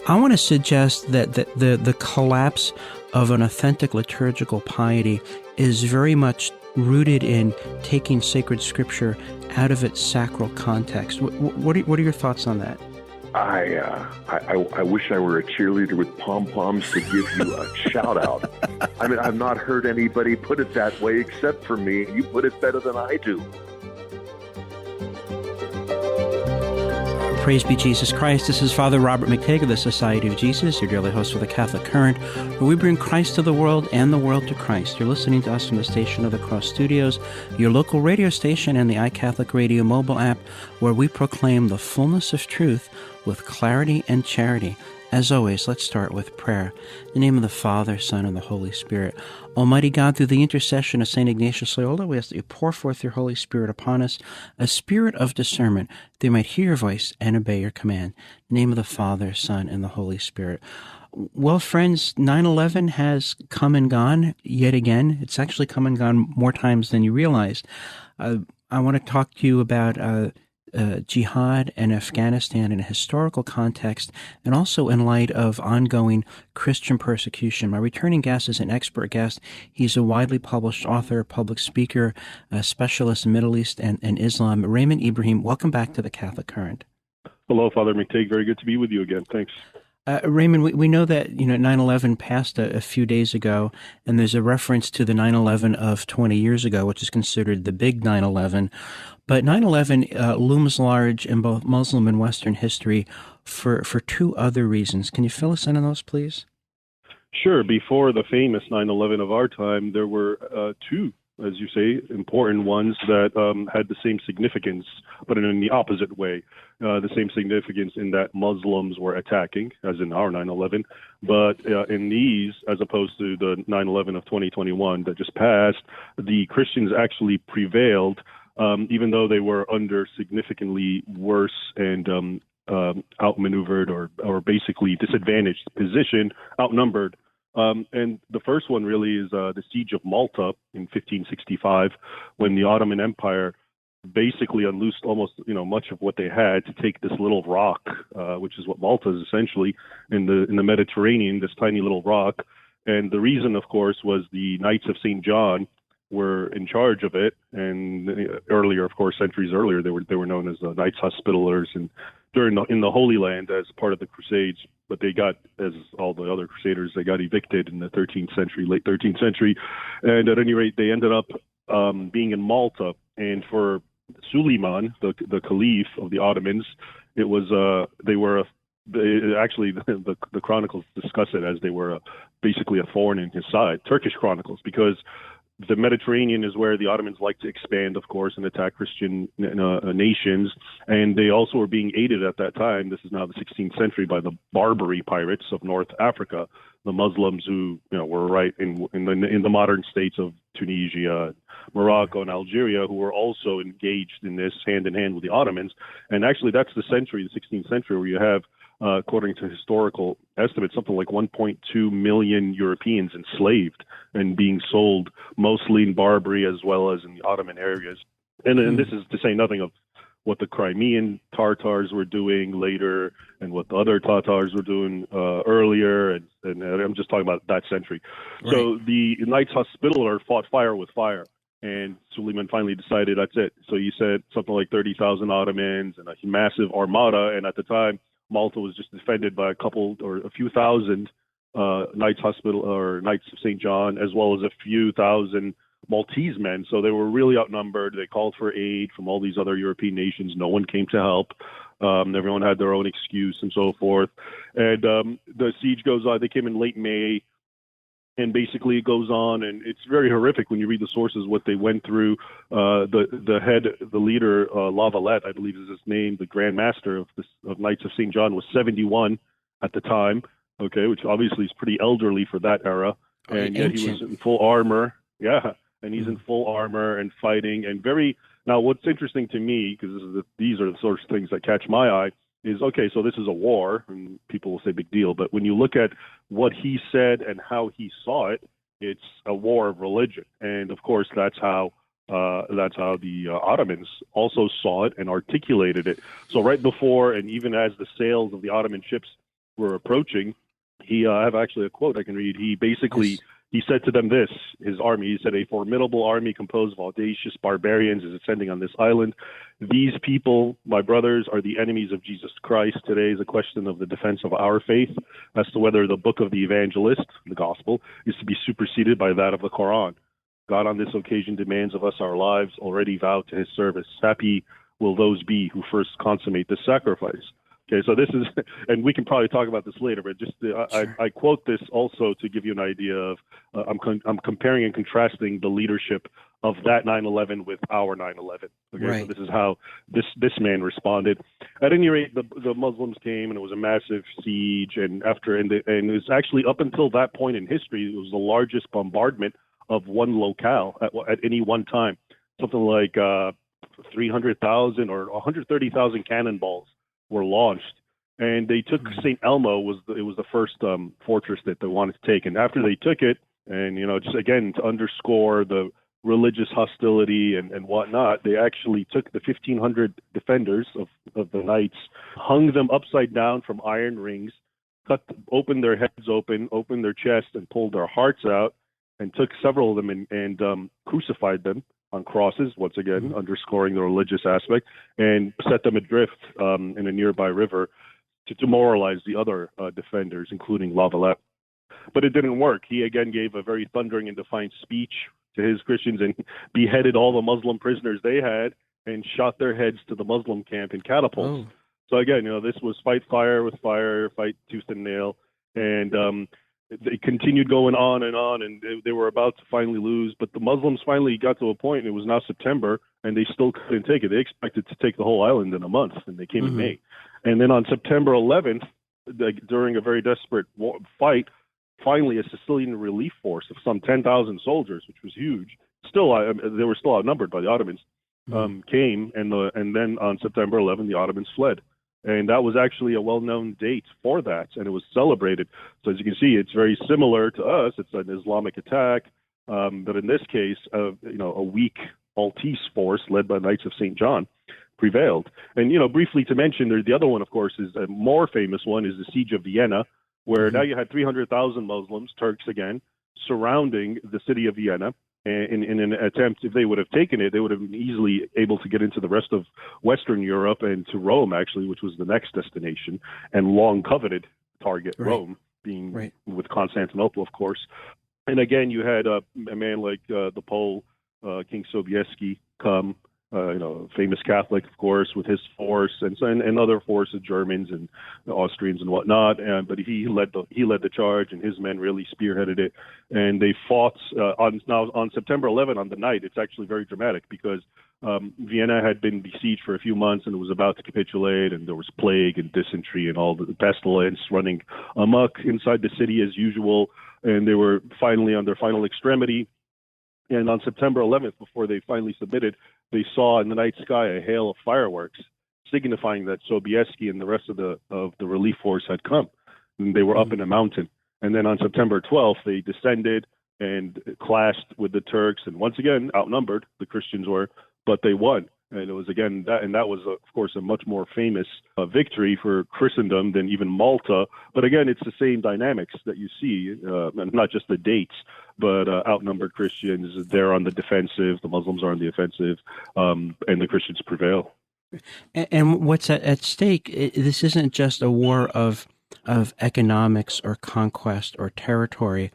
I want to suggest that the collapse of an authentic liturgical piety is very much rooted in taking sacred scripture out of its sacral context. What are your thoughts on that? I wish I were a cheerleader with pom-poms to give you a shout out. I mean, I've not heard anybody put it that way except for me. You put it better than I do. Praise be Jesus Christ. This is Father Robert McTague of the Society of Jesus, your daily host for the Catholic Current, where we bring Christ to the world and the world to Christ. You're listening to us from the Station of the Cross Studios, your local radio station, and the iCatholic Radio mobile app, where we proclaim the fullness of truth with clarity and charity. As always, let's start with prayer. In the name of the Father, Son, and the Holy Spirit. Almighty God, through the intercession of St. Ignatius Loyola, we ask that you pour forth your Holy Spirit upon us, a spirit of discernment, that we might hear your voice and obey your command. In the name of the Father, Son, and the Holy Spirit. Well, friends, 9/11 has come and gone yet again. It's actually come and gone more times than you realized. I want to talk to you about Jihad and Afghanistan in a historical context, and also in light of ongoing Christian persecution. My returning guest is an expert guest. He's a widely published author, public speaker, a specialist in Middle East and Islam. Raymond Ibrahim, welcome back to the Catholic Current. Hello, Father McTague. Very good to be with you again. Thanks. Raymond, we know that 9/11 passed a few days ago, and there's a reference to the 9/11 of 20 years ago, which is considered the big 9/11. But 9/11 looms large in both Muslim and Western history for two other reasons. Can you fill us in on those, please? Sure. Before the famous 9/11 of our time, there were two, as you say, important ones that had the same significance, but in the opposite way. The same significance in that Muslims were attacking, as in our 9/11, but in these, as opposed to the 9/11 of 2021 that just passed, the Christians actually prevailed, even though they were under significantly worse and outmaneuvered or basically disadvantaged position, outnumbered. And the first one really is the siege of Malta in 1565, when the Ottoman Empire basically unloosed almost, much of what they had to take this little rock, which is what Malta is essentially in the Mediterranean, this tiny little rock. And the reason, of course, was the Knights of St. John were in charge of it. And earlier, of course, centuries earlier, they were known as the Knights Hospitallers, and in the Holy Land as part of the Crusades. But they got, as all the other Crusaders, they got evicted in the 13th century, late 13th century. And at any rate, they ended up being in Malta. And for Suleiman, the Caliph of the Ottomans, it was actually the chronicles discuss it as they were basically a thorn in his side, Turkish chronicles, because the Mediterranean is where the Ottomans like to expand, of course, and attack Christian nations. And they also were being aided at that time, this is now the 16th century, by the Barbary pirates of North Africa, the Muslims who were right in the modern states of Tunisia, Morocco, and Algeria, who were also engaged in this hand in hand with the Ottomans. And actually, that's the century, the 16th century, where you have, according to historical estimates, something like 1.2 million Europeans enslaved and being sold mostly in Barbary as well as in the Ottoman areas. And this is to say nothing of what the Crimean Tartars were doing later and what the other Tatars were doing earlier. And I'm just talking about that century. Right. So the Knights Hospitaller fought fire with fire. And Suleiman finally decided that's it. So he said something like 30,000 Ottomans and a massive armada. And at the time, Malta was just defended by a couple or a few thousand Knights Hospital or Knights of St. John, as well as a few thousand Maltese men. So they were really outnumbered. They called for aid from all these other European nations. No one came to help. Everyone had their own excuse and so forth. And the siege goes on. They came in late May. And basically it goes on, and it's very horrific when you read the sources, what they went through. The leader, La Valette, I believe is his name, the Grand Master of Knights of St. John, was 71 at the time, okay, which obviously is pretty elderly for that era. And yet he was in full armor. Yeah, and he's in full armor and fighting. And now what's interesting to me, because these are the sorts of things that catch my eye, is, okay, so this is a war, and people will say big deal, but when you look at what he said and how he saw it, it's a war of religion. And of course, that's how the Ottomans also saw it and articulated it. So right before, and even as the sails of the Ottoman ships were approaching, I have actually a quote I can read. He basically, Yes. he said to them this, his army, he said, "A formidable army composed of audacious barbarians is ascending on this island. These people, my brothers, are the enemies of Jesus Christ. Today is a question of the defense of our faith as to whether the book of the evangelist, the gospel, is to be superseded by that of the Quran. God on this occasion demands of us our lives already vowed to his service. Happy will those be who first consummate this sacrifice." Okay, so this is, and we can probably talk about this later, but just I quote this also to give you an idea of I'm comparing and contrasting the leadership of that 9/11 with our 9/11. Okay, Right. so this is how this man responded. At any rate, the Muslims came, and it was a massive siege, and it was actually up until that point in history, it was the largest bombardment of one locale at any one time, something like 300,000 or 130,000 cannonballs were launched, and they took St. Elmo. It was the first fortress that they wanted to take, and after they took it, and just again to underscore the religious hostility and whatnot, they actually took the 1,500 defenders of the knights, hung them upside down from iron rings, opened their heads opened their chest, and pulled their hearts out, and took several of them and crucified them on crosses, once again, underscoring the religious aspect, and set them adrift in a nearby river to demoralize the other defenders, including Lavalette. But it didn't work. He again gave a very thundering and defiant speech to his Christians and beheaded all the Muslim prisoners they had and shot their heads to the Muslim camp in catapults. Oh. So again, this was fight fire with fire, fight tooth and nail, and it continued going on, and they were about to finally lose. But the Muslims finally got to a point, and it was now September, and they still couldn't take it. They expected to take the whole island in a month, and they came in May. And then on September 11th, during a very desperate fight, finally a Sicilian relief force of some 10,000 soldiers, which was huge. Still, they were still outnumbered by the Ottomans, came, and then on September 11th, the Ottomans fled. And that was actually a well-known date for that, and it was celebrated. So as you can see, it's very similar to us. It's an Islamic attack, but in this case, a weak Maltese force led by Knights of St. John prevailed. And briefly to mention, the other one, of course, is a more famous one, is the Siege of Vienna, where now you had 300,000 Muslims, Turks again, surrounding the city of Vienna. In an attempt, if they would have taken it, they would have been easily able to get into the rest of Western Europe and to Rome, actually, which was the next destination and long coveted target, right. Rome, being right. With Constantinople, of course. And again, you had a man like the Pole, King Sobieski, come, famous Catholic, of course, with his force and other forces, Germans and Austrians and whatnot. But he led the charge, and his men really spearheaded it. And they fought on September 11th on the night. It's actually very dramatic because Vienna had been besieged for a few months and it was about to capitulate, and there was plague and dysentery and all the pestilence running amok inside the city as usual. And they were finally on their final extremity. And on September 11th, before they finally submitted, they saw in the night sky a hail of fireworks, signifying that Sobieski and the rest of the relief force had come. And they were up in a mountain. And then on September 12th, they descended and clashed with the Turks. And once again, outnumbered, the Christians were, but they won. And it was again that was of course a much more famous victory for Christendom than even Malta. But again, it's the same dynamics that you see, and not just the dates, but outnumbered Christians. They're on the defensive, the Muslims are on the offensive, and the Christians prevail. And what's at stake? This isn't just a war of economics or conquest or territory.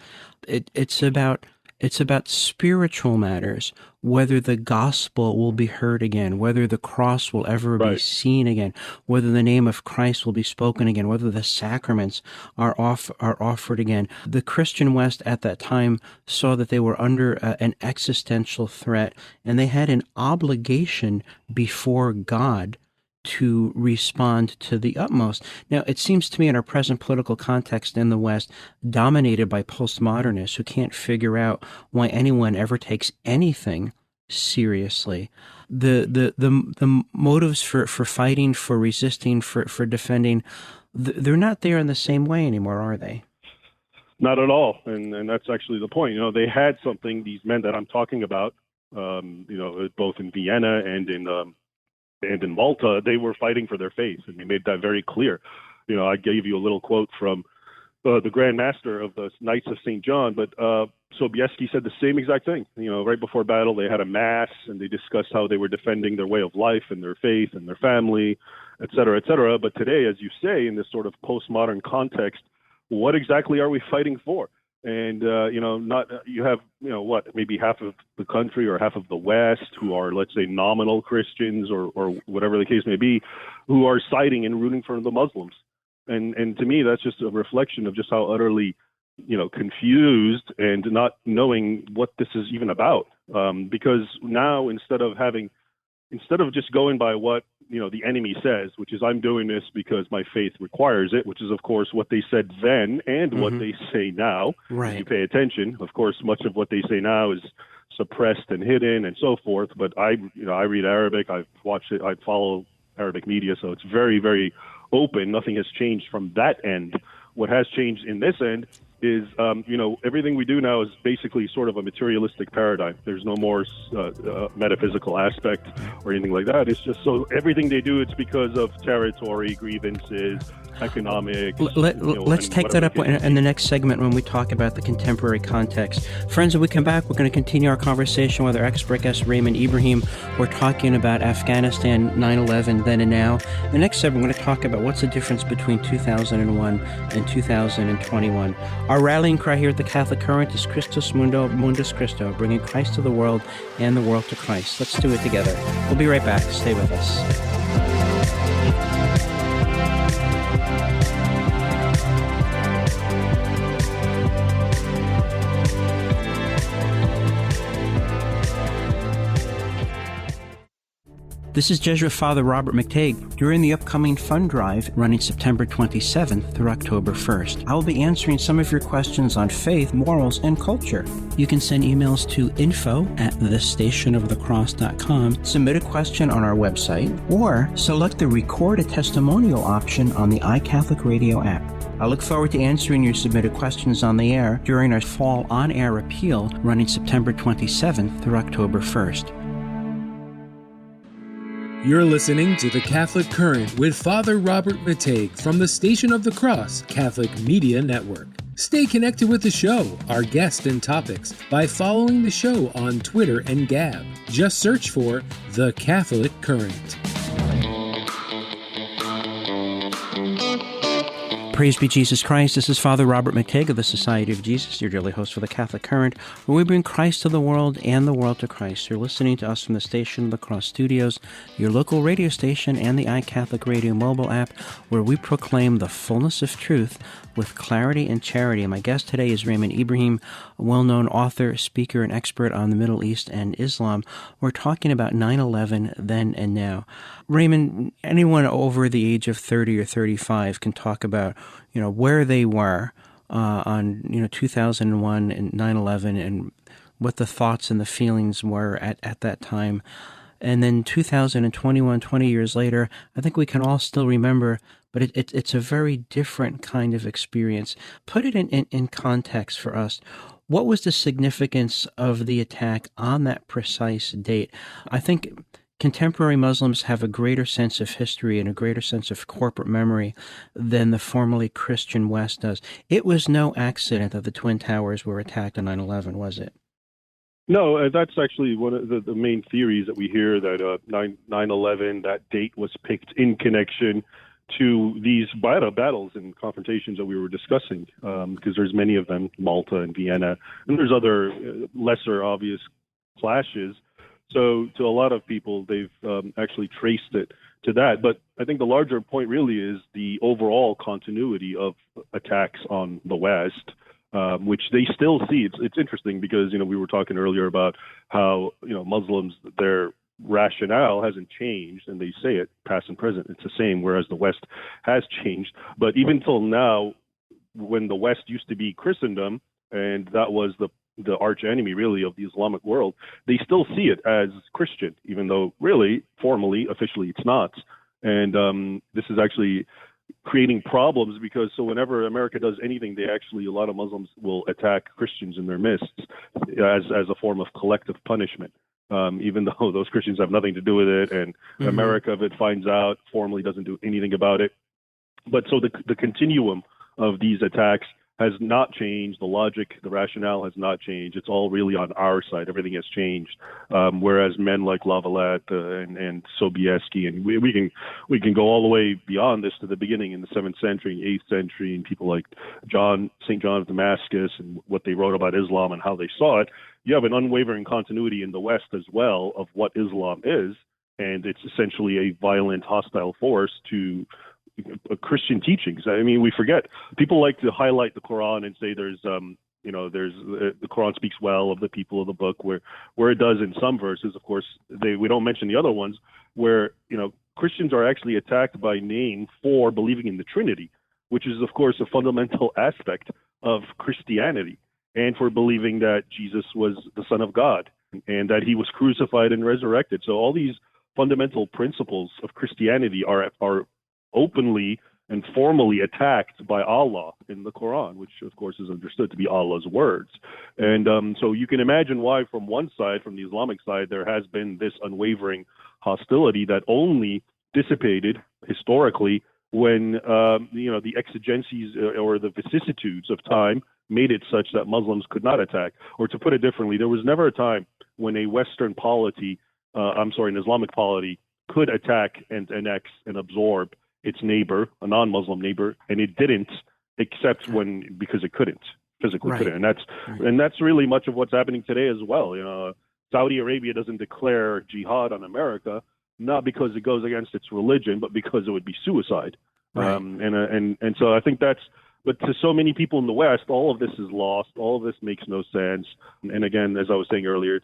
It's about spiritual matters, whether the gospel will be heard again, whether the cross will ever be seen again, whether the name of Christ will be spoken again, whether the sacraments are offered again. The Christian West at that time saw that they were under an existential threat, and they had an obligation before God to respond to the utmost. Now, it seems to me in our present political context in the West, dominated by postmodernists who can't figure out why anyone ever takes anything seriously, the motives for fighting, for resisting, for defending, they're not there in the same way anymore, are they? Not at all, and that's actually the point. They had something, these men that I'm talking about, both in Vienna and in Malta, they were fighting for their faith, and they made that very clear. I gave you a little quote from the Grand Master of the Knights of St. John, but Sobieski said the same exact thing. Right before battle, they had a mass and they discussed how they were defending their way of life and their faith and their family, et cetera, et cetera. But today, as you say, in this sort of postmodern context, what exactly are we fighting for? And, you have, maybe half of the country or half of the West who are, let's say, nominal Christians or whatever the case may be, who are siding and rooting for the Muslims. And to me, that's just a reflection of just how utterly, confused and not knowing what this is even about. Because now instead of just going by what, the enemy says, which is I'm doing this because my faith requires it, which is, of course, what they said then and what they say now. Right. If you pay attention, of course, much of what they say now is suppressed and hidden and so forth. But I read Arabic. I've watched it. I follow Arabic media. So it's very, very open. Nothing has changed from that end. What has changed in this end is, everything we do now is basically sort of a materialistic paradigm. There's no more metaphysical aspect or anything like that. It's just so everything they do, it's because of territory, grievances, economics. Let's take that up in the next segment when we talk about the contemporary context. Friends, when we come back, we're going to continue our conversation with our expert guest, Raymond Ibrahim. We're talking about Afghanistan, 9/11, then and now. The next segment, we're going to talk about what's the difference between 2001 and 2021. Our rallying cry here at the Catholic Current is Christus Mundo, Mundus Christo, bringing Christ to the world and the world to Christ. Let's do it together. We'll be right back. Stay with us. This is Jesuit Father Robert McTague. During the upcoming fund drive running September 27th through October 1st, I will be answering some of your questions on faith, morals, and culture. You can send emails to info@thestationofthecross.com, submit a question on our website, or select the Record a Testimonial option on the iCatholic Radio app. I look forward to answering your submitted questions on the air during our fall on-air appeal running September 27th through October 1st. You're listening to The Catholic Current with Father Robert McTague from the Station of the Cross Catholic Media Network. Stay connected with the show, our guests and topics, by following the show on Twitter and Gab. Just search for The Catholic Current. Praise be Jesus Christ. This is Father Robert McTague of the Society of Jesus, your daily host for the Catholic Current, where we bring Christ to the world and the world to Christ. You're listening to us from the Station of the Cross Studios, your local radio station, and the iCatholic Radio mobile app, where we proclaim the fullness of truth with clarity and charity. And my guest today is Raymond Ibrahim, a well-known author, speaker, and expert on the Middle East and Islam. We're talking about 9/11 then and now. Raymond, anyone over the age of 30 or 35 can talk about, where they were on, 2001 and 9/11 and what the thoughts and the feelings were at that time. And then 2021, 20 years later, I think we can all still remember, but it's a very different kind of experience. Put it in context for us. What was the significance of the attack on that precise date? I think contemporary Muslims have a greater sense of history and a greater sense of corporate memory than the formerly Christian West does. It was no accident that the Twin Towers were attacked on 9/11, was it? No, that's actually one of the main theories that we hear, that 9/11, that date was picked in connection to these battles and confrontations that we were discussing, because there's many of them, Malta and Vienna, and there's other lesser obvious clashes. So to a lot of people, they've actually traced it to that. But I think the larger point really is the overall continuity of attacks on the West, which they still see. It's interesting because, we were talking earlier about how, Muslims, their rationale hasn't changed, and they say it past and present. It's the same, whereas the West has changed. But even till now, when the West used to be Christendom, and that was the arch enemy really of the Islamic world, they still see it as Christian, even though really, formally, officially, it's not. And this is actually creating problems because whenever America does anything, a lot of Muslims will attack Christians in their midst as a form of collective punishment. Even though those Christians have nothing to do with it, and America, if it finds out, formally doesn't do anything about it. But so the continuum of these attacks has not changed. The logic, the rationale has not changed. It's all really on our side. Everything has changed. Whereas men like Lavalette and Sobieski, and we can go all the way beyond this to the beginning in the 7th century, 8th century, and people like St. John of Damascus and what they wrote about Islam and how they saw it. You have an unwavering continuity in the West as well of what Islam is, and it's essentially a violent, hostile force to Christian teachings. I mean, we forget. People like to highlight the Quran and say there's the Quran speaks well of the people of the book, where it does in some verses. Of course, we don't mention the other ones where Christians are actually attacked by name for believing in the Trinity, which is of course a fundamental aspect of Christianity, and for believing that Jesus was the Son of God and that he was crucified and resurrected. So all these fundamental principles of Christianity are openly and formally attacked by Allah in the Quran, which of course is understood to be Allah's words. And so you can imagine why from one side, from the Islamic side, there has been this unwavering hostility that only dissipated historically when the exigencies or the vicissitudes of time made it such that Muslims could not attack. Or to put it differently, there was never a time when a Western polity, an Islamic polity, could attack and annex and absorb its neighbor, a non-Muslim neighbor, and it didn't, except because it couldn't, physically couldn't. And that's really much of what's happening today as well. Saudi Arabia doesn't declare jihad on America, not because it goes against its religion, but because it would be suicide. Right. And so I think but to so many people in the West, all of this is lost. All of this makes no sense. And again, as I was saying earlier,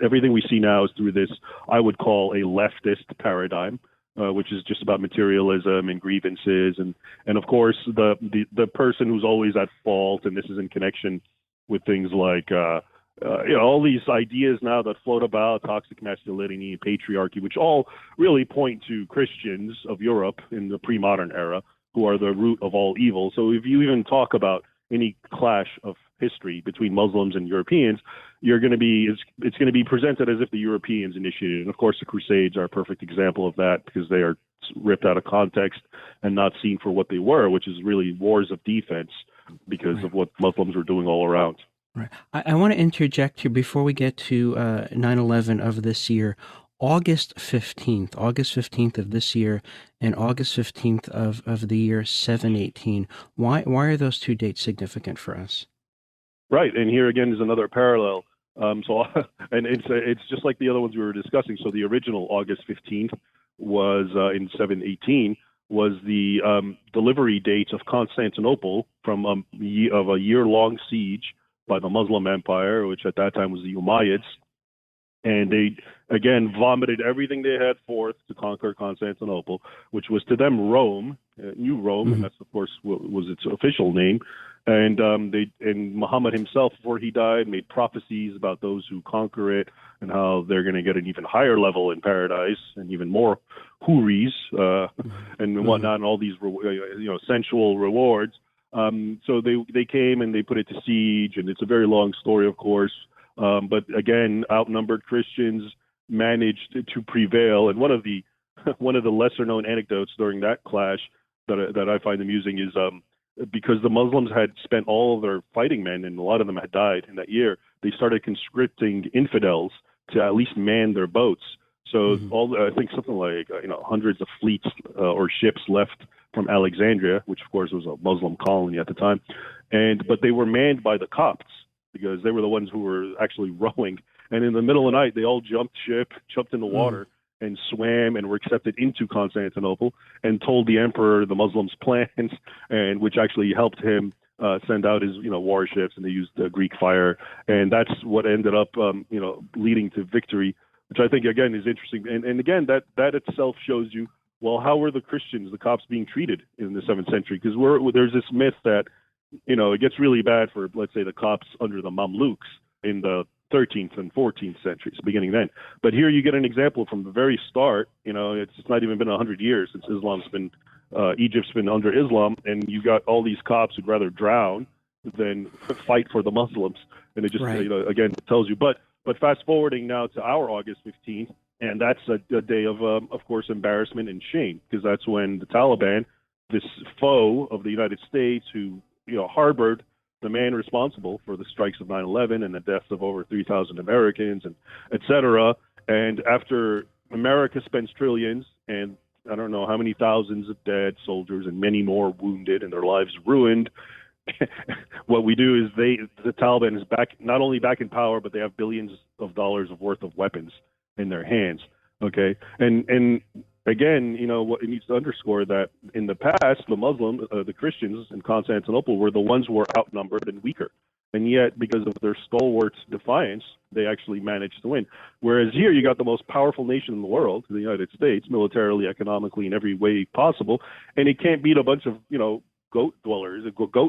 everything we see now is through this, I would call a leftist paradigm, which is just about materialism and grievances. And of course, the person who's always at fault, and this is in connection with things like, all these ideas now that float about, toxic masculinity, patriarchy, which all really point to Christians of Europe in the pre-modern era, who are the root of all evil. So if you even talk about any clash of history between Muslims and Europeans, it's going to be presented as if the Europeans initiated it. And of course, the Crusades are a perfect example of that, because they are ripped out of context and not seen for what they were, which is really wars of defense because of what Muslims were doing all around. Right. I want to interject here before we get to 9/11 of this year. August 15th of this year, and August 15th of the year 718. Why are those two dates significant for us? Right, and here again is another parallel. And it's just like the other ones we were discussing. So the original August 15th was in 718 was the delivery date of Constantinople from a year-long siege by the Muslim Empire, which at that time was the Umayyads. And they, again, vomited everything they had forth to conquer Constantinople, which was to them Rome, New Rome, and that's, of course, what was its official name. And Muhammad himself, before he died, made prophecies about those who conquer it and how they're going to get an even higher level in paradise and even more houris and whatnot, and all these sensual rewards. So they came and they put it to siege, and it's a very long story, of course. But again, outnumbered Christians managed to prevail. And one of the lesser known anecdotes during that clash that I find amusing is because the Muslims had spent all of their fighting men, and a lot of them had died in that year, they started conscripting infidels to at least man their boats. So I think something like hundreds of fleets or ships left from Alexandria, which of course was a Muslim colony at the time, but they were manned by the Copts, because they were the ones who were actually rowing. And in the middle of the night, they all jumped in the water and swam and were accepted into Constantinople and told the emperor the Muslims' plans, and which actually helped him send out his warships, and they used Greek fire. And that's what ended up leading to victory, which I think, again, is interesting. And again, that itself shows you, well, how were the Christians, the Copts, being treated in the 7th century? Because there's this myth that it gets really bad for, let's say, the Copts under the Mamluks in the 13th and 14th centuries, beginning then. But here you get an example from the very start. It's not even been 100 years since Egypt's been under Islam, and you got all these Copts who'd rather drown than fight for the Muslims. And it just, again, tells you. But fast forwarding now to our August 15th, and that's a day of course, embarrassment and shame, because that's when the Taliban this foe of the United States who, harbored the man responsible for the strikes of 9/11 and the deaths of over 3,000 Americans, and et cetera. And after America spends trillions and I don't know how many thousands of dead soldiers and many more wounded and their lives ruined, what we do is the Taliban is not only back in power, but they have billions of dollars worth of weapons in their hands. Okay, and again, what it needs to underscore that in the past, the Christians in Constantinople were the ones who were outnumbered and weaker, and yet because of their stalwart defiance, they actually managed to win. Whereas here, you got the most powerful nation in the world, the United States, militarily, economically, in every way possible, and it can't beat a bunch of goat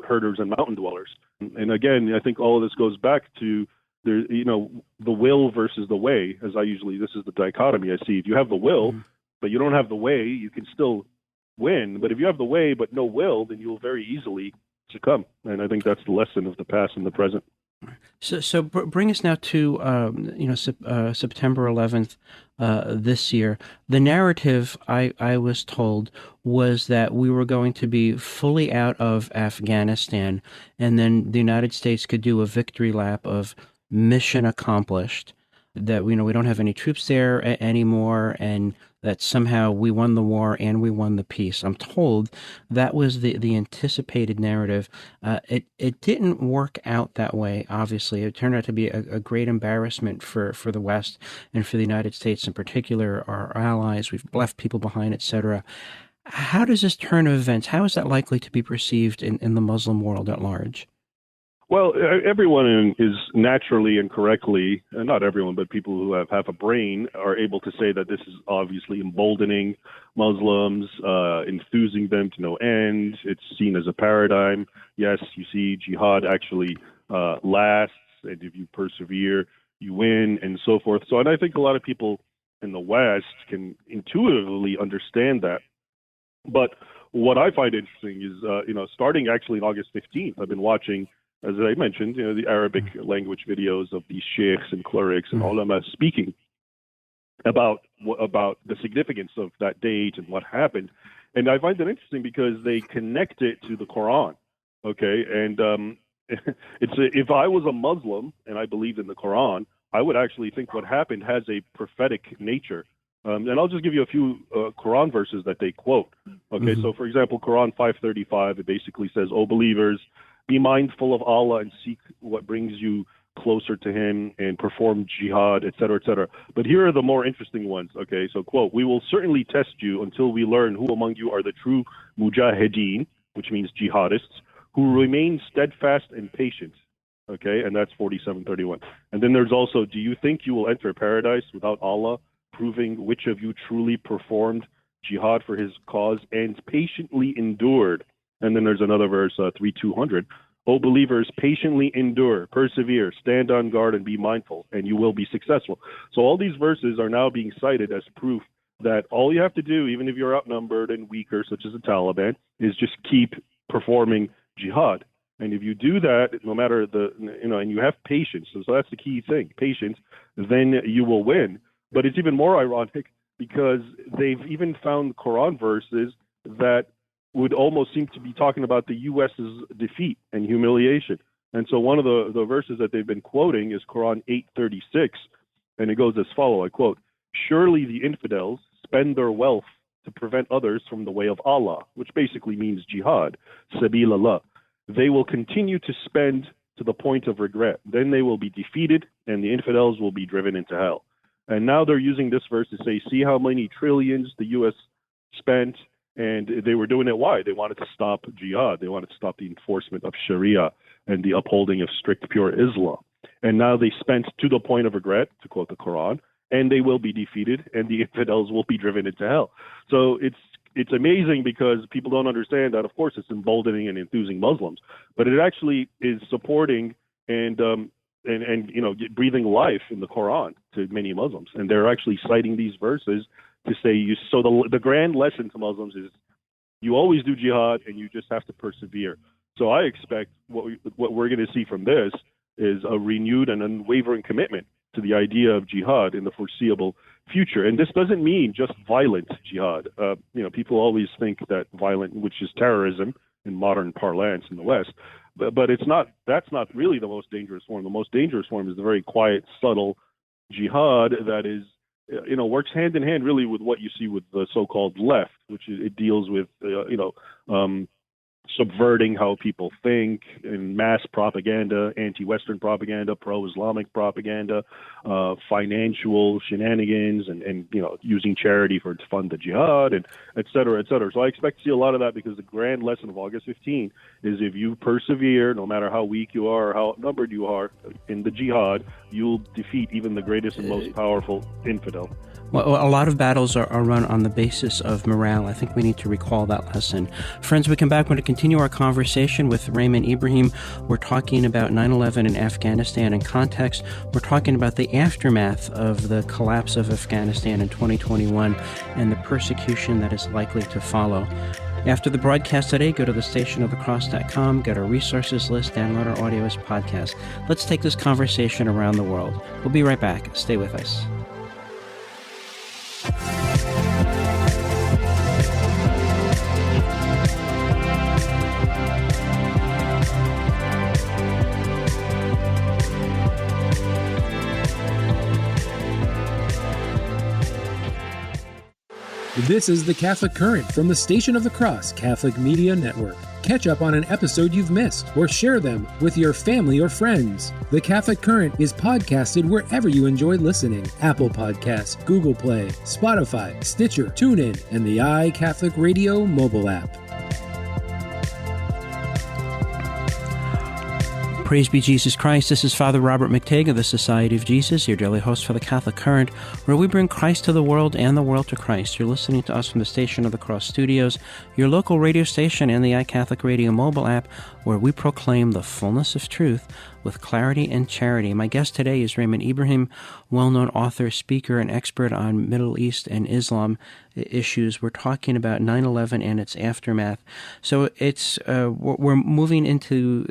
herders and mountain dwellers. And again, I think all of this goes back to the will versus the way. This is the dichotomy I see. If you have the will, but you don't have the way, you can still win. But if you have the way but no will, then you'll very easily succumb. And I think that's the lesson of the past and the present. So bring us now to September 11th this year. The narrative I was told was that we were going to be fully out of Afghanistan, and then the United States could do a victory lap of mission accomplished. That we don't have any troops there anymore, and that somehow we won the war and we won the peace. I'm told that was the anticipated narrative. It didn't work out that way, obviously. It turned out to be a great embarrassment for the West and for the United States in particular, our allies. We've left people behind, etc. How does this turn of events, how is that likely to be perceived in the Muslim world at large? Well, everyone is naturally and correctly, not everyone, but people who have half a brain are able to say that this is obviously emboldening Muslims, enthusing them to no end. It's seen as a paradigm. Yes, you see jihad actually lasts, and if you persevere, you win, and so forth. And I think a lot of people in the West can intuitively understand that. But what I find interesting is, starting actually on August 15th, I've been watching, as I mentioned, the Arabic language videos of these sheikhs and clerics and ulama speaking about the significance of that date and what happened. And I find it interesting because they connect it to the Quran. Okay, and if I was a Muslim and I believed in the Quran, I would actually think what happened has a prophetic nature. And I'll just give you a few Quran verses that they quote. Okay, so for example, Quran 5:35, it basically says, "O believers, be mindful of Allah and seek what brings you closer to Him and perform jihad, etc., etc." But here are the more interesting ones. Okay, so quote, "We will certainly test you until we learn who among you are the true mujahideen," which means jihadists, "who remain steadfast and patient." Okay, and that's 47:31. And then there's also, "Do you think you will enter paradise without Allah proving which of you truly performed jihad for His cause and patiently endured?" And then there's another verse, 3:200. "O believers, patiently endure, persevere, stand on guard, and be mindful, and you will be successful." So all these verses are now being cited as proof that all you have to do, even if you're outnumbered and weaker, such as the Taliban, is just keep performing jihad. And if you do that, no matter and you have patience, so that's the key thing, patience, then you will win. But it's even more ironic because they've even found Quran verses that would almost seem to be talking about the U.S.'s defeat and humiliation. And so one of the verses that they've been quoting is Quran 8:36, and it goes as follows, I quote, "Surely the infidels spend their wealth to prevent others from the way of Allah," which basically means jihad, sabil Allah. "They will continue to spend to the point of regret. Then they will be defeated, and the infidels will be driven into hell." And now they're using this verse to say, see how many trillions the U.S. spent, and they were doing it. Why? They wanted to stop jihad. They wanted to stop the enforcement of Sharia and the upholding of strict, pure Islam. And now they spent to the point of regret, to quote the Quran, and they will be defeated, and the infidels will be driven into hell. So it's amazing because people don't understand that, of course, it's emboldening and enthusing Muslims, but it actually is supporting and breathing life in the Quran to many Muslims. And they're actually citing these verses to say, so the grand lesson to Muslims is you always do jihad and you just have to persevere. So I expect what we're going to see from this is a renewed and unwavering commitment to the idea of jihad in the foreseeable future. And this doesn't mean just violent jihad. People always think that violent, which is terrorism in modern parlance in the West, but it's not. That's not really the most dangerous form. The most dangerous form is the very quiet, subtle jihad that is, works hand in hand really with what you see with the so-called left, which it deals with, subverting how people think in mass propaganda, anti-Western propaganda, pro-Islamic propaganda, financial shenanigans, and using charity to fund the jihad, and et cetera, et cetera. So I expect to see a lot of that, because the grand lesson of August 15 is if you persevere, no matter how weak you are or how outnumbered you are in the jihad, you'll defeat even the greatest and most powerful infidel. Well, a lot of battles are run on the basis of morale. I think we need to recall that lesson. Friends, we come back. We're going to continue our conversation with Raymond Ibrahim. We're talking about 9/11 in Afghanistan in context. We're talking about the aftermath of the collapse of Afghanistan in 2021 and the persecution that is likely to follow. After the broadcast today, go to thestationofthecross.com, get our resources list, download our audio as podcast. Let's take this conversation around the world. We'll be right back. Stay with us. This is The Catholic Current from the Station of the Cross Catholic Media Network. Catch up on an episode you've missed or share them with your family or friends. The Catholic Current is podcasted wherever you enjoy listening: Apple Podcasts, Google Play, Spotify, Stitcher, TuneIn, and the iCatholic Radio mobile app. Praise be Jesus Christ. This is Father Robert McTague of the Society of Jesus, your daily host for the Catholic Current, where we bring Christ to the world and the world to Christ. You're listening to us from the Station of the Cross Studios, your local radio station, and the iCatholic Radio mobile app, where we proclaim the fullness of truth with clarity and charity. My guest today is Raymond Ibrahim, well-known author, speaker, and expert on Middle East and Islam issues. We're talking about 9/11 and its aftermath. So it's we're moving into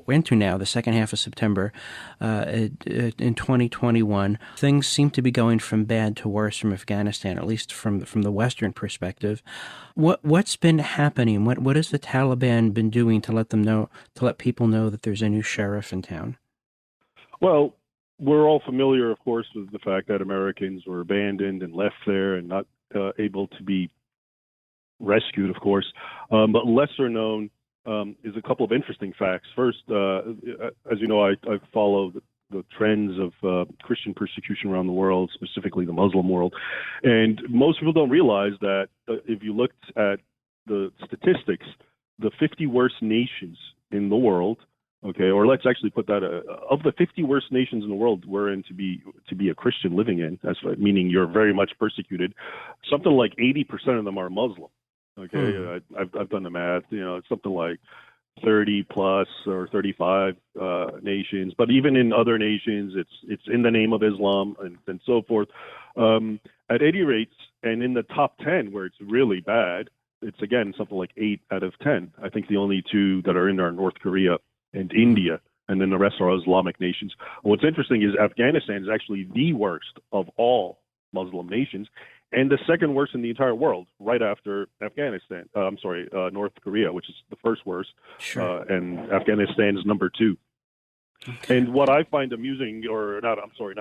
we're into now the second half of September in 2021. Things seem to be going from bad to worse from Afghanistan, at least from the Western perspective. What's been happening? What has the Taliban been doing to let people know that there's a new sheriff in town? Well, we're all familiar, of course, with the fact that Americans were abandoned and left there and not able to be rescued, of course. But lesser known is a couple of interesting facts. First, as you know, I follow the trends of Christian persecution around the world, specifically the Muslim world. And most people don't realize that if you looked at the statistics, the 50 worst nations in the world, okay, or let's actually put that of the 50 worst nations in the world we're in to be a Christian living in, meaning you're very much persecuted. Something like 80% of them are Muslim. Okay, I've done the math. It's something like 30 plus or 35 nations. But even in other nations, it's in the name of Islam and so forth. At any rate, and in the top 10 where it's really bad, it's again something like 8 out of 10. I think the only two that are in there are North Korea and India, and then the rest are Islamic nations. What's interesting is Afghanistan is actually the worst of all Muslim nations, and the second worst in the entire world, right after Afghanistan. North Korea, which is the first worst, Sure. And Afghanistan is number 2. Okay. And what I find amusing, not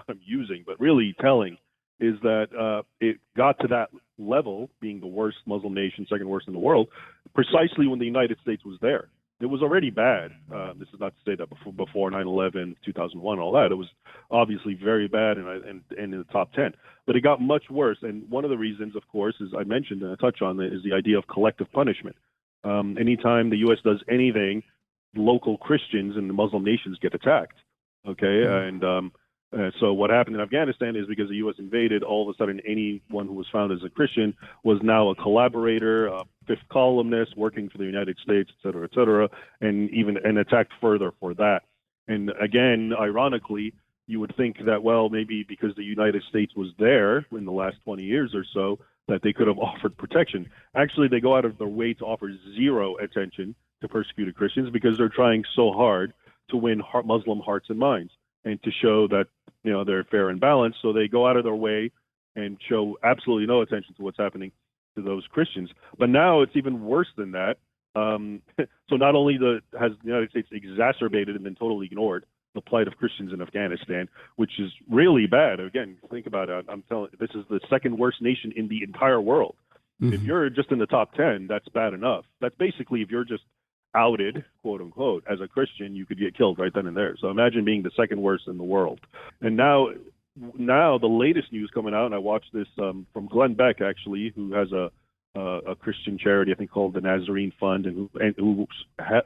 amusing, but really telling, is that it got to that level, being the worst Muslim nation, second worst in the world, precisely when the United States was there. It was already bad. This is not to say that before 9/11, 2001, all that. It was obviously very bad and in the top 10. But it got much worse. And one of the reasons, of course, as I mentioned and I touched on, is the idea of collective punishment. Anytime the U.S. does anything, local Christians in the Muslim nations get attacked. Okay, and so what happened in Afghanistan is because the U.S. invaded, all of a sudden anyone who was found as a Christian was now a collaborator, a fifth columnist working for the United States, et cetera, and attacked further for that. And again, ironically, you would think that, well, maybe because the United States was there in the last 20 years or so, that they could have offered protection. Actually, they go out of their way to offer zero attention to persecuted Christians because they're trying so hard to win Muslim hearts and minds, and to show that they're fair and balanced. So they go out of their way and show absolutely no attention to what's happening to those Christians. But now it's even worse than that. So not only has the United States exacerbated and then totally ignored the plight of Christians in Afghanistan, which is really bad. Again, think about it. I'm telling you, this is the second worst nation in the entire world. Mm-hmm. If you're just in the top 10, that's bad enough. That's basically if you're just outed, quote unquote, as a Christian, you could get killed right then and there. So imagine being the second worst in the world. And now the latest news coming out, and I watched this from Glenn Beck, actually, who has a Christian charity, I think, called the Nazarene Fund, and who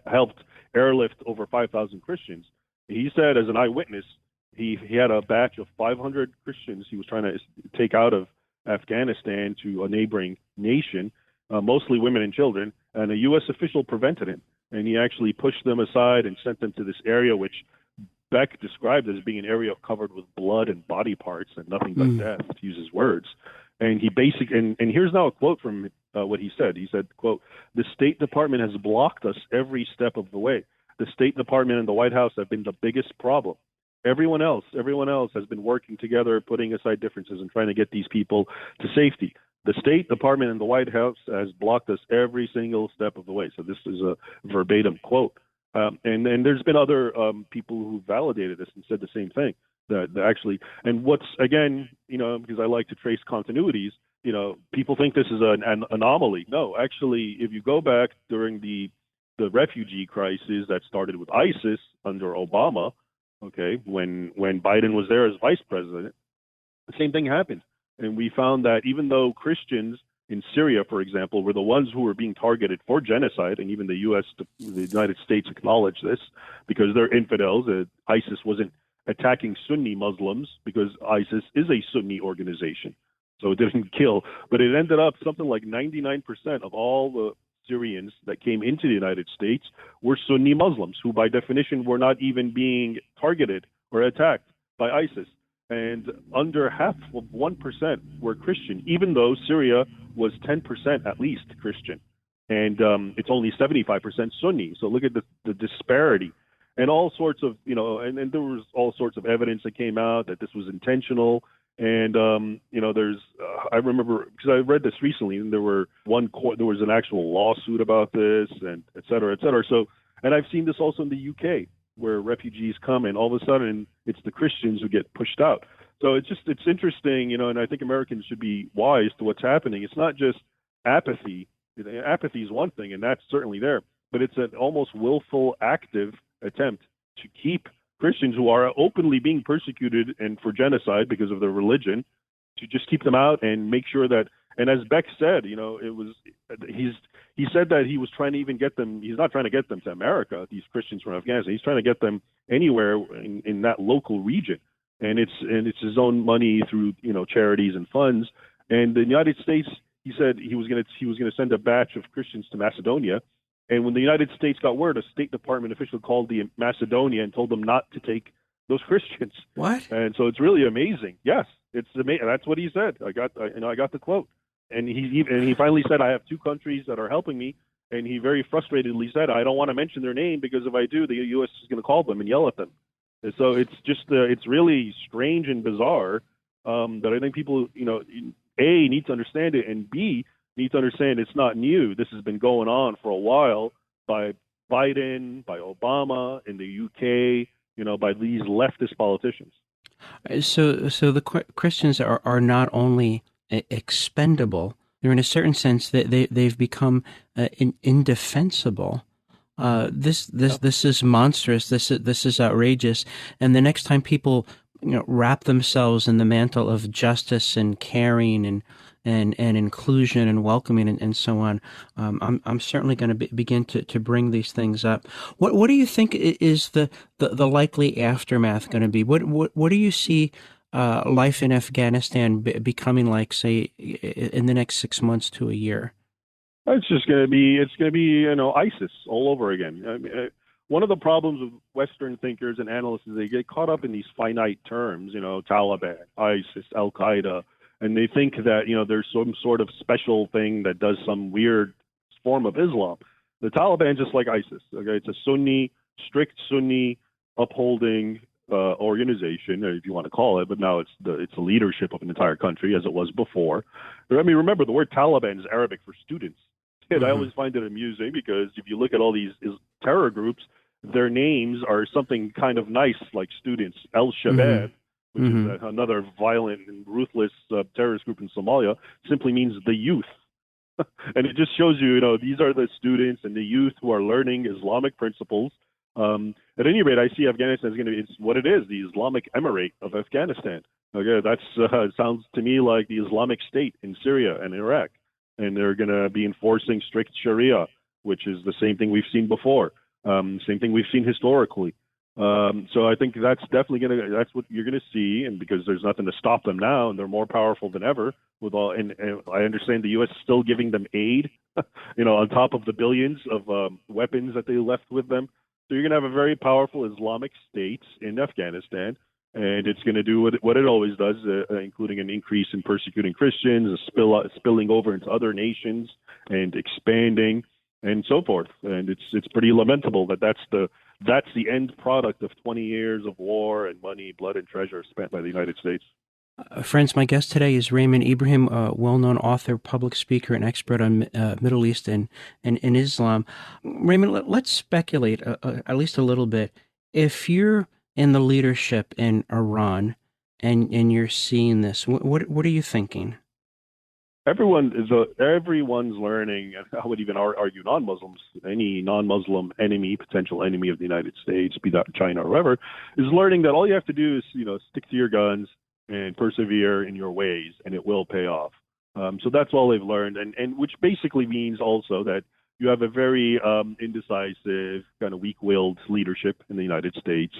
helped airlift over 5,000 Christians. He said, as an eyewitness, he had a batch of 500 Christians he was trying to take out of Afghanistan to a neighboring nation, mostly women and children, and a U.S. official prevented him. And he actually pushed them aside and sent them to this area, which Beck described as being an area covered with blood and body parts and nothing but death, to use his words. And he and here's now a quote from what he said. He said, quote, "The State Department has blocked us every step of the way. The State Department and the White House have been the biggest problem. Everyone else has been working together, putting aside differences and trying to get these people to safety. The State Department and the White House has blocked us every single step of the way." So this is a verbatim quote. And there's been other people who validated this and said the same thing. That actually, and what's, again, because I like to trace continuities, people think this is an anomaly. No, actually, if you go back during the refugee crisis that started with ISIS under Obama, okay, when Biden was there as vice president, the same thing happened. And we found that even though Christians in Syria, for example, were the ones who were being targeted for genocide, and even the United States acknowledged this because they're infidels. ISIS wasn't attacking Sunni Muslims because ISIS is a Sunni organization, so it didn't kill. But it ended up something like 99% of all the Syrians that came into the United States were Sunni Muslims, who by definition were not even being targeted or attacked by ISIS. And under half of 1% were Christian, even though Syria was 10% at least Christian. And it's only 75% Sunni. So look at the disparity. And all sorts of, and there was all sorts of evidence that came out that this was intentional. And, there's, I remember, because I read this recently, and there was an actual lawsuit about this, and et cetera, et cetera. So, and I've seen this also in the UK, where refugees come and all of a sudden it's the Christians who get pushed out. So it's interesting, and I think Americans should be wise to what's happening. It's not just apathy. Apathy is one thing, and that's certainly there, but it's an almost willful, active attempt to keep Christians who are openly being persecuted and for genocide because of their religion, to just keep them out and make sure that, and as Beck said, he said that he was trying to even get them, he's not trying to get them to America, these Christians from Afghanistan, he's trying to get them anywhere in that local region. And it's his own money through, charities and funds. And the United States, he said he was going to send a batch of Christians to Macedonia. And when the United States got word, a State Department official called the Macedonia and told them not to take those Christians. What? And so it's really amazing. Yes, it's amazing. That's what he said. I got the quote. And he finally said, "I have two countries that are helping me." And he very frustratedly said, "I don't want to mention their name because if I do, the U.S. is going to call them and yell at them." And so it's just it's really strange and bizarre that I think people, A, need to understand it, and B, need to understand it's not new. This has been going on for a while by Biden, by Obama, in the UK, by these leftist politicians. So the Christians are not only expendable; they're in a certain sense that they've become indefensible. This is monstrous. This is outrageous. And the next time people wrap themselves in the mantle of justice and caring and inclusion and welcoming and so on, I'm certainly going to begin to bring these things up. What do you think is the likely aftermath going to be? What do you see life in Afghanistan becoming like, say, in the next 6 months to a year? It's going to be ISIS all over again. I mean, one of the problems with Western thinkers and analysts is they get caught up in these finite terms, Taliban, ISIS, Al Qaeda, and they think that there's some sort of special thing that does some weird form of Islam. The Taliban, just like ISIS, okay, it's a strict Sunni upholding organization, if you want to call it, but now it's the leadership of an entire country as it was before. I mean, remember the word Taliban is Arabic for students. And I always find it amusing because if you look at all these terror groups, their names are something kind of nice like students. Al-Shabaab, which is another violent and ruthless terrorist group in Somalia, simply means the youth. And it just shows you, these are the students and the youth who are learning Islamic principles. At any rate, I see Afghanistan is going to be, it's what it is, the Islamic Emirate of Afghanistan. Okay, that sounds to me like the Islamic State in Syria and Iraq. And they're going to be enforcing strict Sharia, which is the same thing we've seen before, same thing we've seen historically. So I think that's definitely that's what you're going to see, and because there's nothing to stop them now, and they're more powerful than ever. And I understand the U.S. is still giving them aid, on top of the billions of weapons that they left with them. So you're going to have a very powerful Islamic State in Afghanistan. And it's going to do what it always does, including an increase in persecuting Christians, spilling over into other nations, and expanding, and so forth. And it's pretty lamentable that that's the end product of 20 years of war and money, blood, and treasure spent by the United States. Friends, my guest today is Raymond Ibrahim, a well-known author, public speaker, and expert on Middle East and Islam. Raymond, let's speculate at least a little bit. If you're in the leadership in Iran, and you're seeing this, what are you thinking? Everyone's learning, and I would even argue non-Muslims, any non-Muslim enemy, potential enemy of the United States, be that China or whoever, is learning that all you have to do is, stick to your guns and persevere in your ways, and it will pay off. So that's all they've learned, and which basically means also that you have a very indecisive, kind of weak-willed leadership in the United States.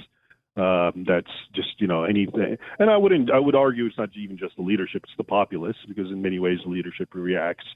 That's just, anything. And I would argue it's not even just the leadership, it's the populace, because in many ways the leadership reacts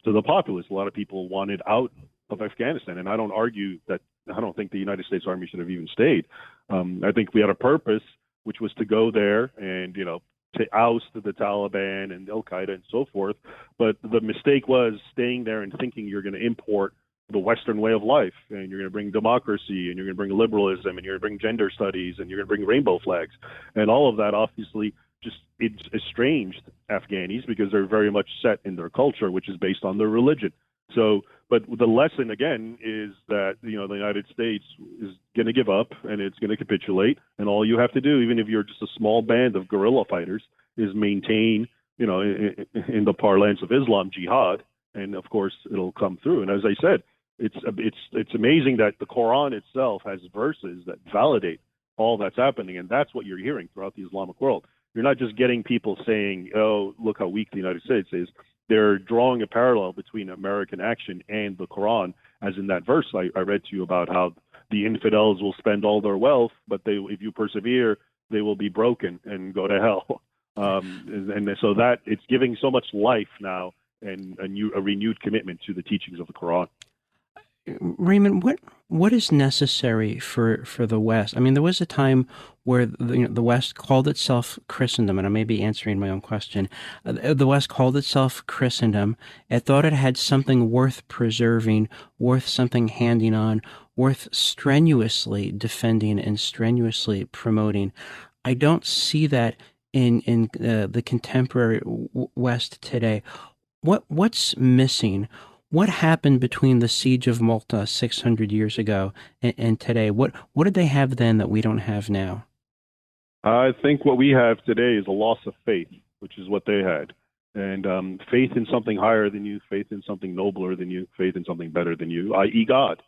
to the populace. A lot of people wanted out of Afghanistan, and I don't argue that. I don't think the United States Army should have even stayed. I think we had a purpose, which was to go there and, to oust the Taliban and Al-Qaeda and so forth. But the mistake was staying there and thinking you're going to import the Western way of life, and you're going to bring democracy, and you're going to bring liberalism, and you're going to bring gender studies, and you're going to bring rainbow flags. And all of that obviously just it's estranged Afghanis because they're very much set in their culture, which is based on their religion. So, but the lesson again is that, the United States is going to give up and it's going to capitulate. And all you have to do, even if you're just a small band of guerrilla fighters, is maintain, in the parlance of Islam, jihad. And of course, it'll come through. And as I said, it's amazing that the Quran itself has verses that validate all that's happening, and that's what you're hearing throughout the Islamic world. You're not just getting people saying, "Oh, look how weak the United States is." They're drawing a parallel between American action and the Quran, as in that verse I read to you about how the infidels will spend all their wealth, but if you persevere, they will be broken and go to hell. And so that it's giving so much life now and a renewed commitment to the teachings of the Quran. Raymond, what is necessary for the West? I mean, there was a time where the West called itself Christendom, and I may be answering my own question. The West called itself Christendom. It thought it had something worth preserving, worth something handing on, worth strenuously defending and strenuously promoting. I don't see that in the contemporary West today. What's missing? What happened between the siege of Malta 600 years ago and today? What did they have then that we don't have now? I think what we have today is a loss of faith, which is what they had. And faith in something higher than you, faith in something nobler than you, faith in something better than you, i.e. God.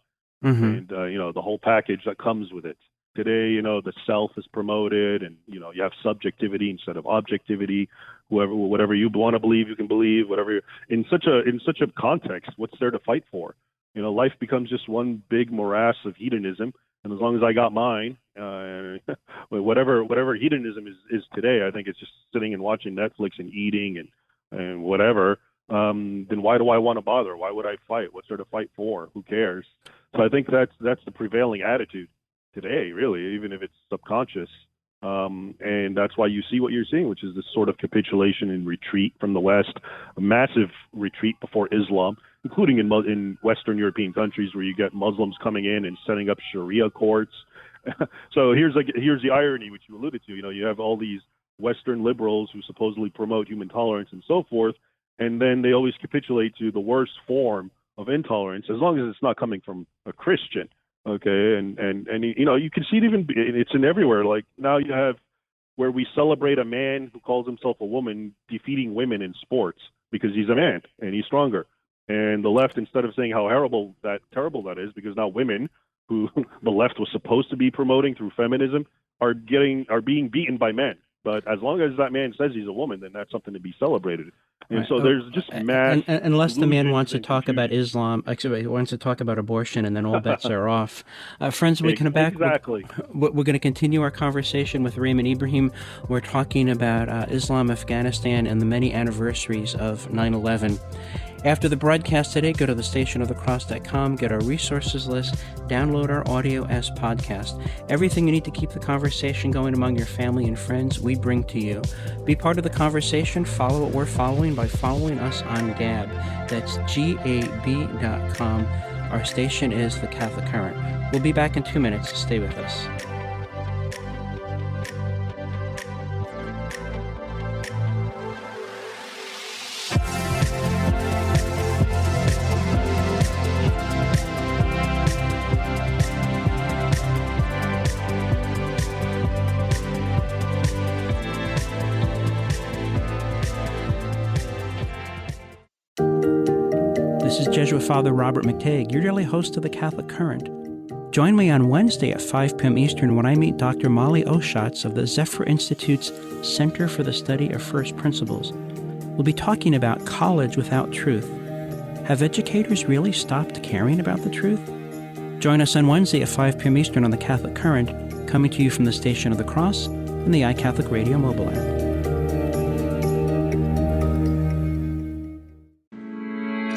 Mm-hmm. And, the whole package that comes with it. Today, the self is promoted, and, you have subjectivity instead of objectivity. Whatever you want to believe, you can believe. Whatever in such a context, what's there to fight for? Life becomes just one big morass of hedonism, and as long as I got mine, whatever hedonism is today, I think it's just sitting and watching Netflix and eating and whatever. Then why do I want to bother? Why would I fight? What's there to fight for? Who cares? So I think that's the prevailing attitude today, really, even if it's subconscious. And that's why you see what you're seeing, which is this sort of capitulation and retreat from the West, a massive retreat before Islam, including in Western European countries where you get Muslims coming in and setting up Sharia courts So here's the irony, which you alluded to. You have all these Western liberals who supposedly promote human tolerance and so forth, and then they always capitulate to the worst form of intolerance, as long as it's not coming from a Christian. Okay, and you can see it's in everywhere. Like now you have where we celebrate a man who calls himself a woman defeating women in sports because he's a man and he's stronger. And the left, instead of saying how terrible that is, because now women, who the left was supposed to be promoting through feminism, are being beaten by men. But as long as that man says he's a woman, then that's something to be celebrated. And right. so there's just mass. Unless the man wants to talk about Islam, actually, he wants to talk about abortion, and then all bets are off. Friends, when we come back, exactly. We're going to continue our conversation with Raymond Ibrahim. We're talking about Islam, Afghanistan, and the many anniversaries of 9/11. After the broadcast today, go to thestationofthecross.com, get our resources list, download our audio as podcast. Everything you need to keep the conversation going among your family and friends, we bring to you. Be part of the conversation. Follow what we're following by following us on Gab. That's gab.com. Our station is The Catholic Current. We'll be back in 2 minutes. Stay with us. This is Jesuit Father Robert McTague, your daily host of The Catholic Current. Join me on Wednesday at 5 p.m. Eastern when I meet Dr. Molly Oschatz of the Zephyr Institute's Center for the Study of First Principles. We'll be talking about college without truth. Have educators really stopped caring about the truth? Join us on Wednesday at 5 p.m. Eastern on The Catholic Current, coming to you from the Station of the Cross and the iCatholic Radio mobile app.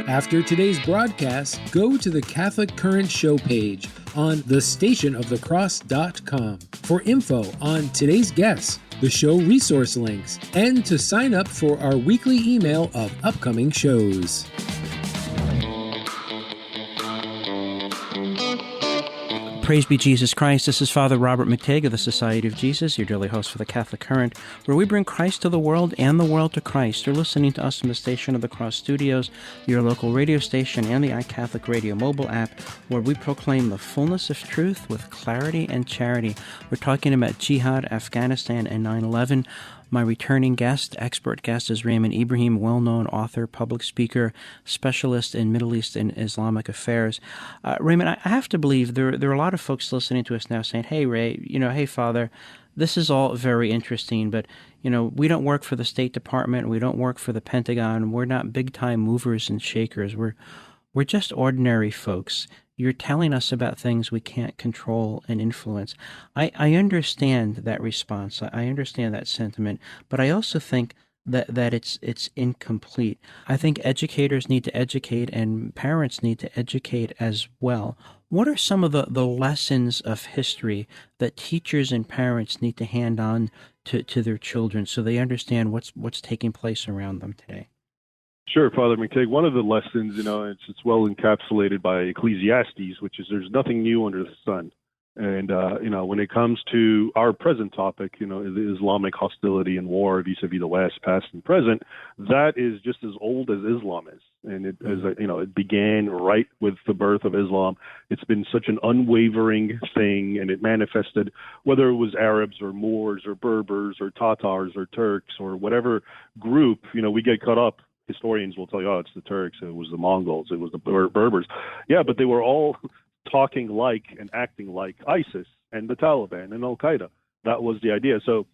After today's broadcast, go to the Catholic Current show page on thestationofthecross.com for info on today's guests, the show resource links, and to sign up for our weekly email of upcoming shows. Praise be Jesus Christ. This is Father Robert McTague of the Society of Jesus, your daily host for the Catholic Current, where we bring Christ to the world and the world to Christ. You're listening to us from the Station of the Cross Studios, your local radio station, and the iCatholic Radio mobile app, where we proclaim the fullness of truth with clarity and charity. We're talking about Jihad, Afghanistan, and 9/11. My returning expert guest, is Raymond Ibrahim, well-known author, public speaker, specialist in Middle East and Islamic affairs. Raymond, I have to believe there are a lot of folks listening to us now saying, hey, Ray, hey, Father, this is all very interesting, but, we don't work for the State Department. We don't work for the Pentagon. We're not big-time movers and shakers. We're just ordinary folks. You're telling us about things we can't control and influence. I understand that response. I understand that sentiment, but I also think that it's incomplete. I think educators need to educate and parents need to educate as well. What are some of the lessons of history that teachers and parents need to hand on to their children so they understand what's taking place around them today? Sure, Father McTague. One of the lessons, it's well encapsulated by Ecclesiastes, which is there's nothing new under the sun. And, when it comes to our present topic, the Islamic hostility and war vis-a-vis the West, past and present, that is just as old as Islam is. And it began right with the birth of Islam. It's been such an unwavering thing, and it manifested, whether it was Arabs or Moors or Berbers or Tatars or Turks or whatever group, we get caught up. Historians will tell you, it's the Turks, it was the Mongols, it was the Berbers. Yeah, but they were all talking like and acting like ISIS and the Taliban and Al-Qaeda. That was the idea. So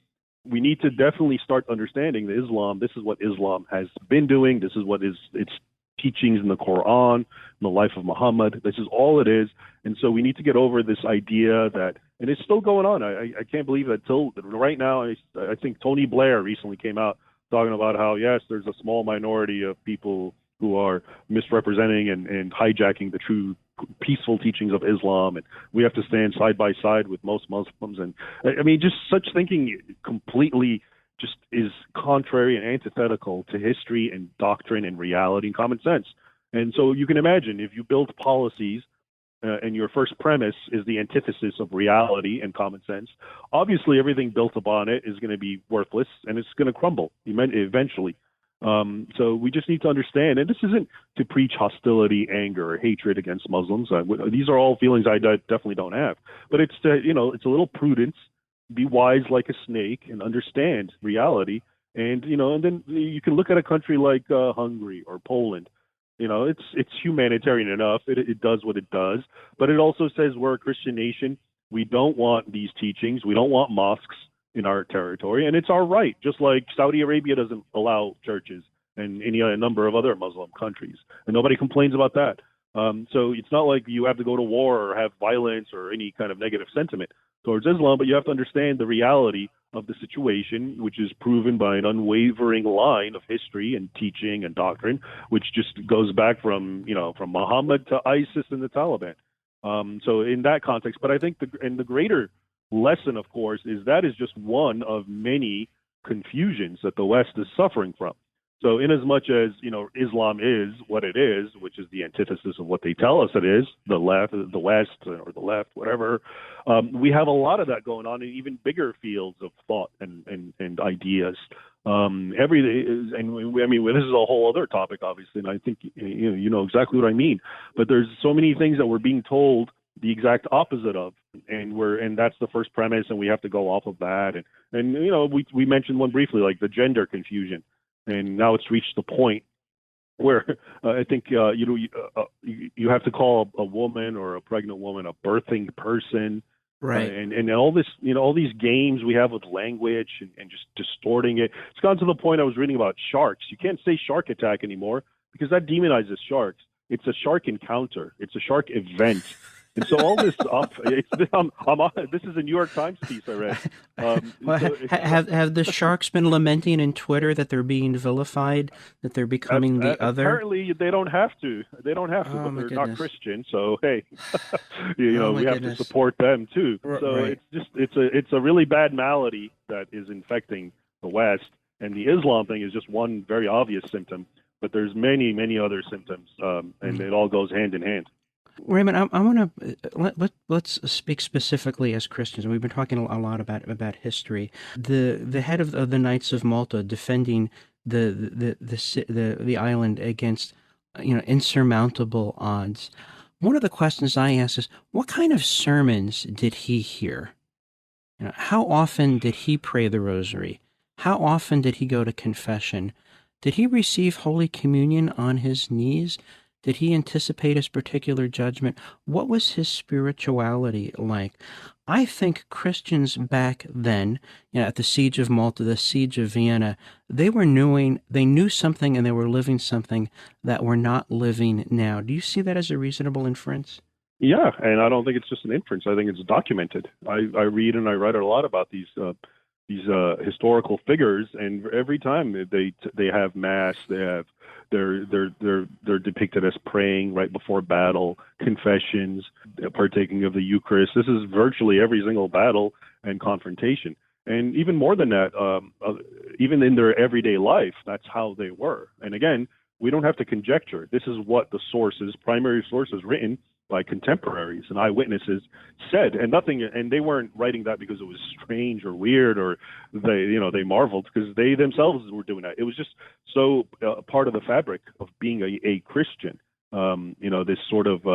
we need to definitely start understanding that Islam, this is what Islam has been doing. This is what is its teachings in the Quran, in the life of Muhammad. This is all it is. And so we need to get over this idea that, and it's still going on. I can't believe that till right now, I think Tony Blair recently came out talking about how, yes, there's a small minority of people who are misrepresenting and hijacking the true peaceful teachings of Islam, and we have to stand side by side with most Muslims. And just such thinking completely just is contrary and antithetical to history and doctrine and reality and common sense. And so you can imagine if you build policies and your first premise is the antithesis of reality and common sense, obviously everything built upon it is going to be worthless and it's going to crumble eventually. So we just need to understand, and this isn't to preach hostility, anger, or hatred against Muslims. These are all feelings I definitely don't have. But it's to, it's a little prudence, be wise like a snake, and understand reality. And and then you can look at a country like Hungary or Poland. It's humanitarian enough. It does what it does, but it also says we're a Christian nation. We don't want these teachings. We don't want mosques in our territory, and it's our right. Just like Saudi Arabia doesn't allow churches, and any number of other Muslim countries, and nobody complains about that. So it's not like you have to go to war or have violence or any kind of negative sentiment towards Islam, but you have to understand the reality of the situation, which is proven by an unwavering line of history and teaching and doctrine, which just goes back from Muhammad to ISIS and the Taliban. So in that context, but I think the greater lesson, of course, is that is just one of many confusions that the West is suffering from. So in as much as, Islam is what it is, which is the antithesis of what they tell us it is, the left, the West, or the left, whatever, we have a lot of that going on in even bigger fields of thought and ideas. This is a whole other topic, obviously, and I think you know exactly what I mean. But there's so many things that we're being told the exact opposite of, and that's the first premise, and we have to go off of that. And we mentioned one briefly, like the gender confusion. And now it's reached the point where I think you have to call a woman or a pregnant woman a birthing person, right? And all this, all these games we have with language and just distorting it. It's gone to the point I was reading about sharks. You can't say shark attack anymore because that demonizes sharks. It's a shark encounter. It's a shark event. And so all this stuff, this is a New York Times piece I read. Have the sharks been lamenting in Twitter that they're being vilified, that they're becoming the other? Apparently, they don't have to. They don't have to, but they're not Christian. So hey, we have to support them too. So right. It's a really bad malady that is infecting the West, and the Islam thing is just one very obvious symptom. But there's many other symptoms, and it all goes hand in hand. Raymond, I want to let's speak specifically as Christians. We've been talking a lot about history. The head of the Knights of Malta defending the island against insurmountable odds. One of the questions I ask is, what kind of sermons did he hear? How often did he pray the Rosary? How often did he go to confession? Did he receive Holy Communion on his knees? Did he anticipate his particular judgment? What was his spirituality like? I think Christians back then, at the Siege of Malta, the Siege of Vienna, they knew something and they were living something that we're not living now. Do you see that as a reasonable inference? Yeah, and I don't think it's just an inference. I think it's documented. I read and I write a lot about these historical figures, and every time they have mass, they're depicted as praying right before battle, confessions, partaking of the Eucharist. This is virtually every single battle and confrontation. And even more than that, even in their everyday life, that's how they were. And again, we don't have to conjecture. This is what the primary sources written by contemporaries and eyewitnesses said, and they weren't writing that because it was strange or weird or they marveled, because they themselves were doing that. It was just so part of the fabric of being a Christian. This sort of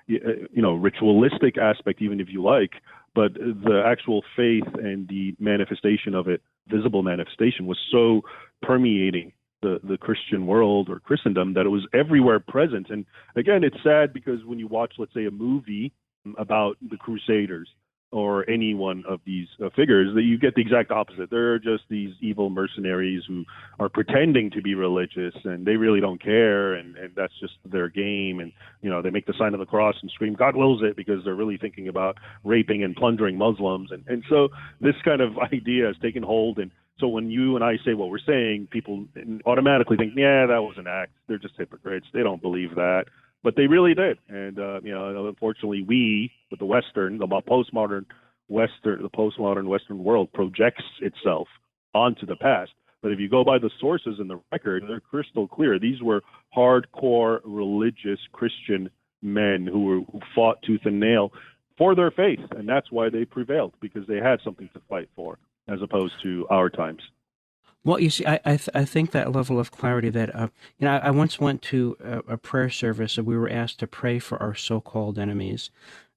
ritualistic aspect, even if you like, but the actual faith and the manifestation of it, visible manifestation, was so permeating the Christian world or Christendom that it was everywhere present. And again, it's sad because when you watch, let's say, a movie about the Crusaders or any one of these figures, that you get the exact opposite. They're just these evil mercenaries who are pretending to be religious, and they really don't care, and that's just their game. And they make the sign of the cross and scream, "God wills it," because they're really thinking about raping and plundering Muslims. And so this kind of idea has taken hold. And so when you and I say what we're saying, people automatically think, yeah, that was an act. They're just hypocrites. They don't believe that. But they really did. And, unfortunately, we, with the Western, the postmodern Western world projects itself onto the past. But if you go by the sources in the record, they're crystal clear. These were hardcore religious Christian men who fought tooth and nail for their faith, and that's why they prevailed, because they had something to fight for, as opposed to our times. Well, you see, I think that level of clarity that, I once went to a prayer service and we were asked to pray for our so-called enemies.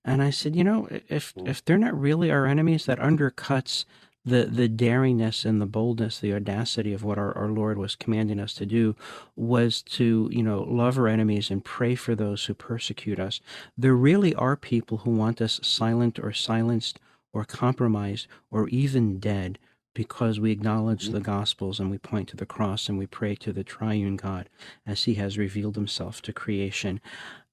And I said, if they're not really our enemies, that undercuts the daringness and the boldness, the audacity of what our Lord was commanding us to do, was to, love our enemies and pray for those who persecute us. There really are people who want us silent or silenced or compromised or even dead, because we acknowledge the Gospels and we point to the cross and we pray to the triune God as he has revealed himself to creation.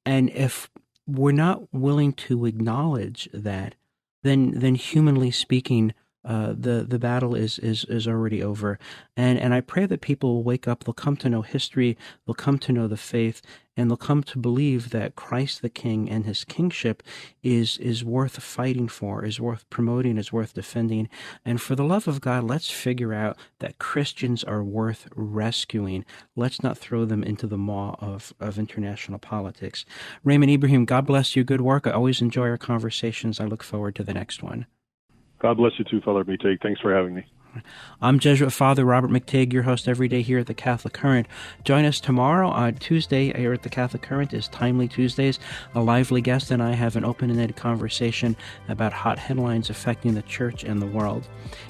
And if we're not willing to acknowledge that, then humanly speaking, the battle is already over. And I pray that people will wake up, they'll come to know history, they'll come to know the faith, and they'll come to believe that Christ the King and his kingship is worth fighting for, is worth promoting, is worth defending. And for the love of God, let's figure out that Christians are worth rescuing. Let's not throw them into the maw of international politics. Raymond Ibrahim, God bless you. Good work. I always enjoy our conversations. I look forward to the next one. God bless you too, Father Mateg. Thanks for having me. I'm Jesuit Father Robert McTague, your host every day here at the Catholic Current. Join us tomorrow on Tuesday here at the Catholic Current is Timely Tuesdays. A lively guest and I have an open-ended conversation about hot headlines affecting the Church and the world.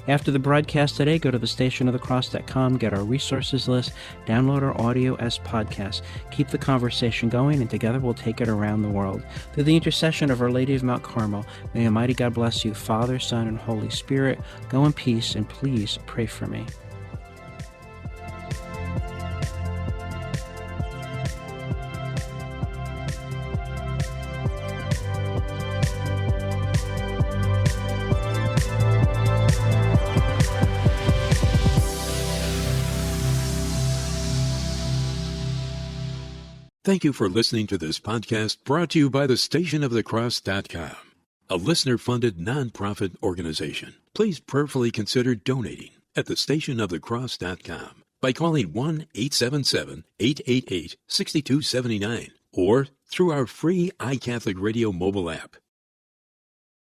After the broadcast today, go to thestationofthecross.com, get our resources list, download our audio as podcasts. Keep the conversation going, and together we'll take it around the world. Through the intercession of Our Lady of Mount Carmel, may Almighty God bless you, Father, Son, and Holy Spirit. Go in peace, and please pray for me. Thank you for listening to this podcast brought to you by thestationofthecross.com, a listener-funded nonprofit organization. Please prayerfully consider donating at thestationofthecross.com by calling 1-877-888-6279 or through our free iCatholic Radio mobile app.